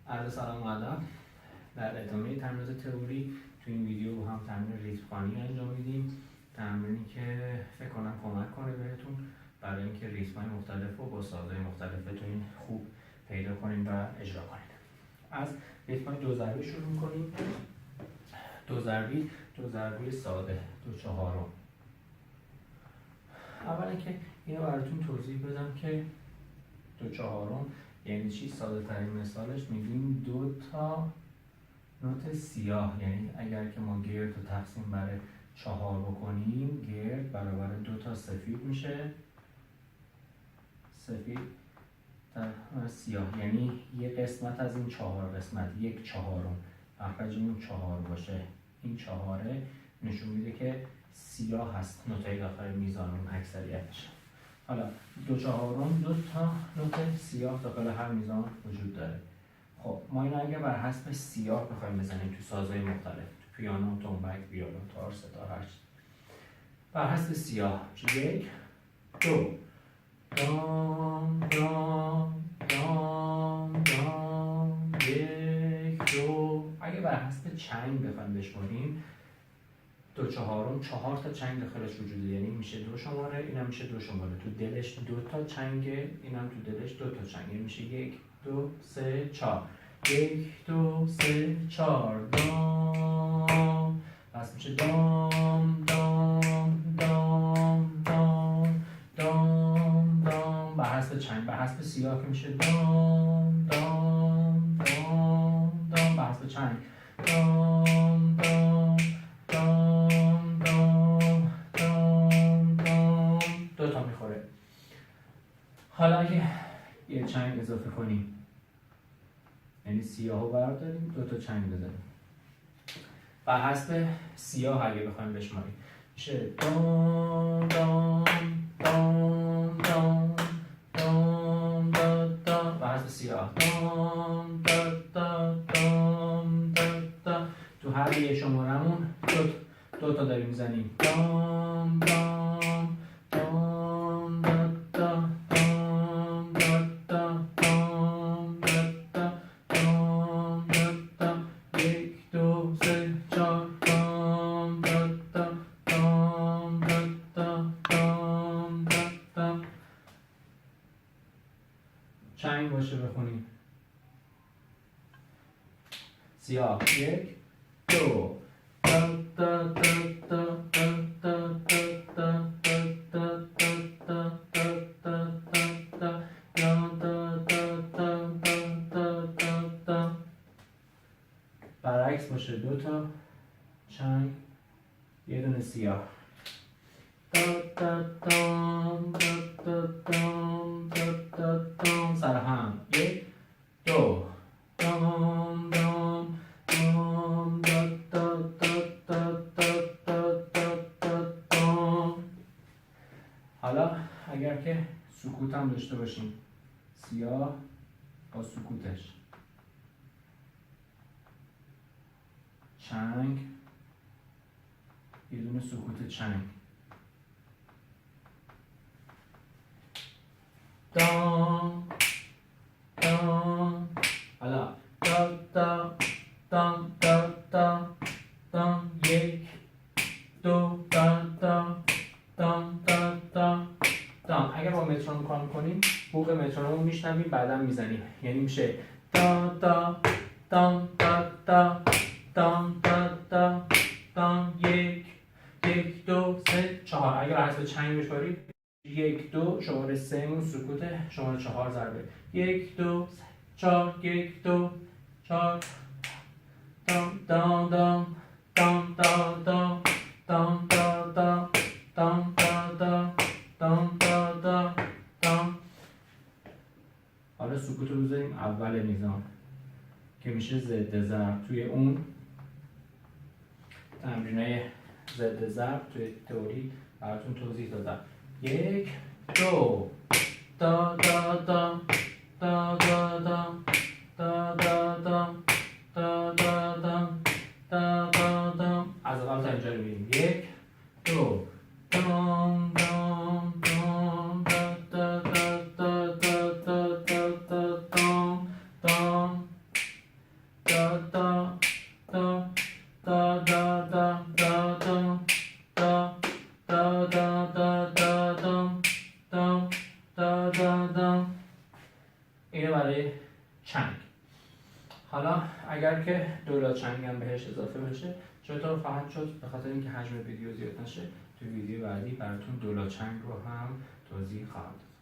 عرض سلام و ادب. در ادامه تمرینات تئوری تو این ویدیو هم تمرین ریتم خوانی انجام میدیم. تمرینی که فکر کنم کمک کنه بهتون برای اینکه ریتم‌های مختلف رو با سازهای مختلف بتونین خوب پیدا کنین و اجرا کنین. از ریتم‌های دو ضربی شروع می‌کنیم. دو ضربی ساده، 2/4. اولا که اینو براتون توضیح بدم که 2/4 یعنی چی. ساده ترین مثالش میگیم 2 تا نوت سیاه، یعنی اگر که ما گرد رو تقسیم بر 4 بکنیم، گرد برابر 2 تا سفید میشه، سفید سیاه، یعنی یه قسمت از این 4 قسمت 1/4 مخرجمون 4 باشه. این 4 نشون میده که سیاه هست نوتای داخل میزان اون اکثریتش. حالا 2/4 2 تا نوت سیاه داخل هر میزان وجود داره. خب ما اینو اگه بر حسب سیاه بخوایم بزنیم تو سازهای مختلف، تو پیانو، تنبک، ویولون، تار، ستار، هر چیز، بر حسب سیاه 1 2 دام دام دام دام 1 2. اگه بر حسب چنگ بخوایم بشماریم 2/4 4 تا چنگ داخلش وجوده، یعنی میشه 2 شماره، اینم میشه 2 شماره. تو دلش 2 تا چنگه، اینم تو دلش 2 تا چنگ، یعنی میشه 1 2 3 4. 1 2 3 4 دام. پس میشه دام دام دام دام دام دام. بر حسب چنگ، بر حسب سیاه که میشه دام دام دام دام. بر حسب چنگ دام دام دام دام دام دام. 2 تا میخوره. حالا اگه یه چنگ اضافه کنیم، یعنی سیاه رو برداریم 2 تا چنگ بزنیم، بر حسب سیاه اگه بخوایم بشماریم میشه دام دام دام دام دام دا دا. بر حسب سیاه دام دا دا دام دا دا. تو هر یه شمارمون 2 تا داریم میزنیم. دام دام دام دا دا دام دا دا دام دا دا دام دا دا. 1 2 3 4 دام دا دا دام دا دا دام دا دا. چنگ باشه بخونیم. سیاه 1 2 دا دا دا دا دا دا. برعکس باشه 2 تا چنگ، یه دونه سیاه. دا دا دام دا دا دام دا دا دام. سر هم 1 2 دام دام دام دا دا دا دا دا دا دا دام. حالا اگر که سکوت هم داشته باشیم، سیاه با سکوتش، چنگ، یه دونه سکوت چنگ، دام دام. حالا دا دا دام دا دا دام 1 2 دا دا دام دا دا دام. اگر با مترونوم کار می‌کنیم بوق مترونوم رو میشنویم، بعدا میزنیم، یعنی میشه دا دا دام دا دا دام دا دا دام 1 2 3 4. اگر حسب چنگ بشماریم 1 2 شماره 3 مون سکوته، شماره 4 ضربه 1 2 3 4 1 2 4 دام دام دام دام دام دام دام دام دام دام دام دام دام دام. حالا سکوت رو بذاریم اول میزان که میشه ضد ضرب. توی اون تمرینای ضد ضرب توی تئوری براتون توضیح دادم. 1 2 دا دا دا دا دا دا دا دا دا دا دا دا دا دا دا. از اول تا اینجا رو میریم. 1 2 دام دام دام دا دا دا دا دا دا دا دام دام اگر که دولاچنگ هم بهش اضافه بشه چطور خواهد شد؟ به خاطر اینکه حجم ویدیو زیاد نشه تو ویدیو بعدی براتون دولاچنگ رو هم توضیح خواهم داد.